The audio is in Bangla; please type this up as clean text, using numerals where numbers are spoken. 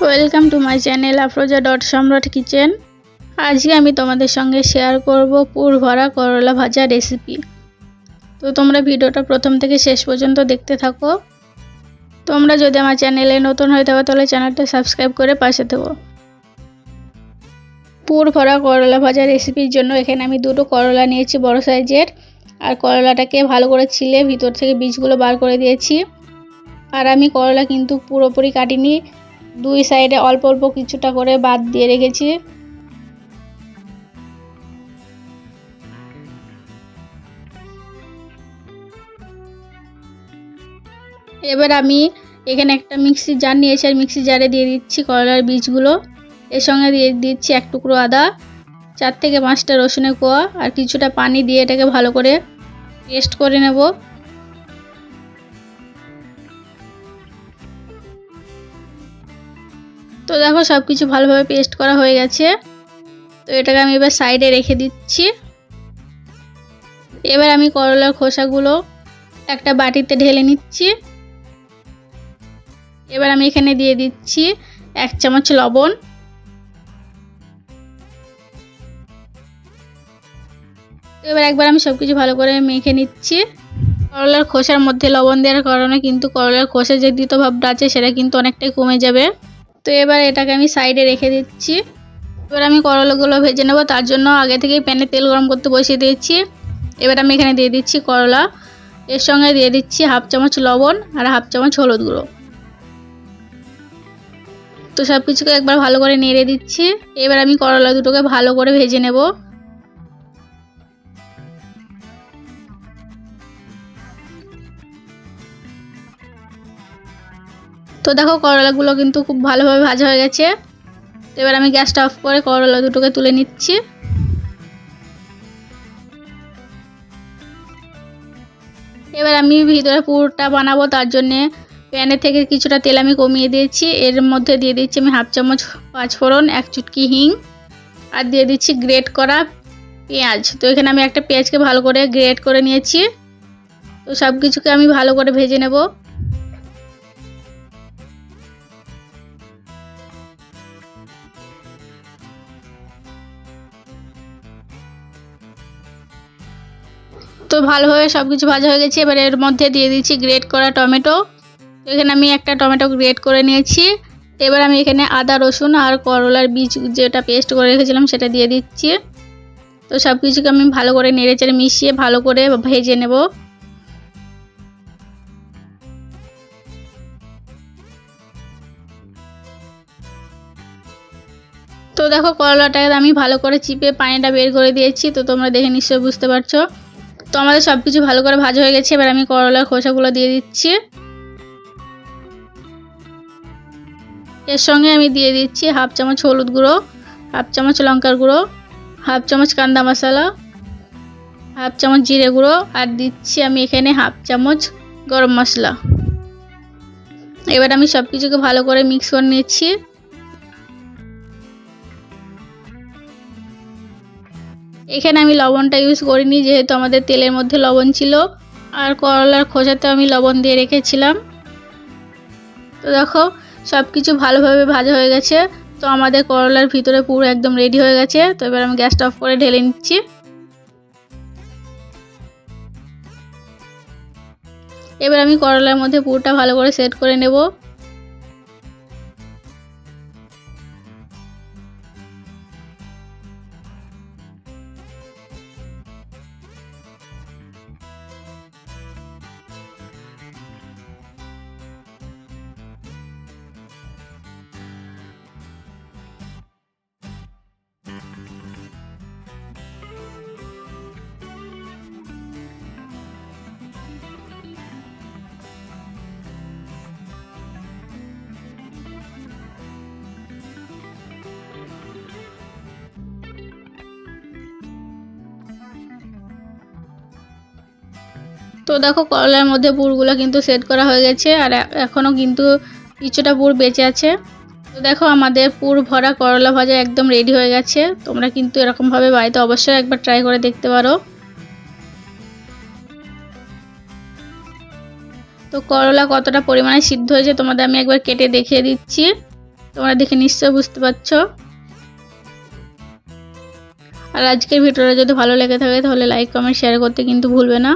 Welcome to my channel Afroza dot সম্রাট কিচেন। আজকে আমি তোমাদের সঙ্গে শেয়ার করব পুর ভরা করলা ভাজা রেসিপি। তো তোমরা ভিডিওটা প্রথম থেকে শেষ পর্যন্ত দেখতে থাকো। তোমরা যদি আমার চ্যানেলে নতুন হয়ে থাকো তাহলে চ্যানেলটা সাবস্ক্রাইব করে পাশে থেকো। পুর ভরা করলা ভাজা রেসিপির জন্য এখানে আমি দুটো করলা নিয়েছি বড় সাইজের, আর করলাটাকে ভালো করে ছিলে ভিতর থেকে বীজগুলো বার করে দিয়েছি। আর আমি করলা কিন্তু পুরোপুরি কাটিনি, দুই সাইডে অল্প অল্প কিছুটা করে বাদ দিয়ে রেখেছি। এবার আমি এখানে একটা মিক্সি জার নিয়েছি, আর মিক্সি জারে দিয়ে দিচ্ছি করলার বীজগুলো। এর সঙ্গে দিয়ে দিচ্ছি এক টুকরো আদা, 4 থেকে 5টা রসুনের কোয়া, আর কিছুটা পানি দিয়ে এটাকে ভালো করে পেস্ট করে নেব। তো দেখো সব কিছু ভালোভাবে পেস্ট করা হয়ে গেছে। তো এটাকে আমি এবার সাইডে রেখে দিচ্ছি। এবার আমি করলার খোসাগুলো একটা বাটিতে ঢেলে নিচ্ছি। এবার আমি এখানে দিয়ে দিচ্ছি 1 চামচ লবণ। এবার একবার আমি সবকিছু ভালো করে মেখে নিচ্ছি। করলার খোসার মধ্যে লবণ দেওয়ার কারণে কিন্তু করলার খোসার যে তিতো ভাবটা আছে সেটা কিন্তু অনেকটাই কমে যাবে। তো এবার এটাকে আমি সাইডে রেখে দিচ্ছি। এবার আমি করলাগুলো ভেজে নেব, তার জন্য আগে থেকেই প্যানে তেল গরম করতে বসিয়ে দিয়েছি। এবার আমি এখানে দিয়ে দিচ্ছি করলা, এর সঙ্গে দিয়ে দিচ্ছি 1/2 চামচ লবণ আর 1/2 চামচ হলুদ গুঁড়ো। তো সব কিছুকে একবার ভালো করে নেড়ে দিচ্ছি। এবার আমি করলা দুটোকে ভালো করে ভেজে নেব। তো দেখো করলাগুলো কিন্তু খুব ভালোভাবে ভাজা হয়ে গেছে। তো এবার আমি গ্যাসটা অফ করে করলা দুটোকে তুলে নিচ্ছি। এবার আমি ভিতরে পুরটা বানাবো, তার জন্যে প্যানে থেকে কিছুটা তেল আমি কমিয়ে দিয়েছি। এর মধ্যে দিয়ে দিচ্ছি আমি 1/2 চামচ পাঁচফোড়ন, 1 চুটকি হিং, আর দিয়ে দিচ্ছি গ্রেট করা পেঁয়াজ। তো এখানে আমি একটা পেঁয়াজকে ভালো করে গ্রেট করে নিয়েছি। তো সব কিছুকে আমি ভালো করে ভেজে নেব। তো ভালোভাবে সব কিছু ভাজা হয়ে গেছে। এবার এর মধ্যে দিয়ে দিচ্ছি গ্রেট করা টমেটো। এখানে আমি একটা টমেটো গ্রেট করে নিয়েছি। এবার আমি এখানে আদা রসুন আর করলার বীজ যেটা পেস্ট করে রেখেছিলাম সেটা দিয়ে দিচ্ছি। তো সব কিছুকে আমি ভালো করে নেড়েচেড়ে মিশিয়ে ভালো করে ভেজে নেব। তো দেখো করলাটাকে আমি ভালো করে চিপে পানিটা বের করে দিয়েছি। তো তোমরা দেখে নিশ্চয়ই বুঝতে পারছো। তো আমাদের সব কিছু ভালো করে ভাজা হয়ে গেছে। এবার আমি করলার খোসাগুলো দিয়ে দিচ্ছি। এর সঙ্গে আমি দিয়ে দিচ্ছি 1/2 চামচ হলুদ গুঁড়ো, 1/2 চামচ লঙ্কার গুঁড়ো, 1/2 চামচ কান্দা মশলা, 1/2 চামচ জিরে গুঁড়ো, আর দিচ্ছি আমি এখানে 1/2 চামচ গরম মশলা। এবার আমি সব কিছুকে ভালো করে মিক্স করে নিচ্ছি। এখানে আমি লবণটা ইউজ করিনি, যেহেতু আমাদের তেলের মধ্যে লবণ ছিল, আর করলার খোসাতেও আমি লবণ দিয়ে রেখেছিলাম। তো দেখো সব কিছু ভালোভাবে ভাজা হয়ে গেছে। তো আমাদের করলার ভিতরে পুরো একদম রেডি হয়ে গেছে। তো এবার আমি গ্যাসটা অফ করে ঢেলে নিচ্ছি। এবার আমি করলার মধ্যে পুরটা ভালো করে সেট করে নেব। তো দেখো করলার মধ্যে পুরগুলো কিন্তু সেট করা হয়ে গেছে, আর এখনও কিন্তু কিছুটা পুর বেঁচে আছে। তো দেখো আমাদের পুর ভরা করলা ভাজা একদম রেডি হয়ে গেছে। তোমরা কিন্তু এরকমভাবে বাড়িতে অবশ্যই একবার ট্রাই করে দেখতে পারো। তো করলা কতটা পরিমাণে সিদ্ধ হয়েছে তোমাদের আমি একবার কেটে দেখিয়ে দিচ্ছি। তোমরা দেখে নিশ্চয়ই বুঝতে পারছো। আর আজকের ভিডিওটা যদি ভালো লেগে থাকে তাহলে লাইক কমেন্ট শেয়ার করতে কিন্তু ভুলবে না।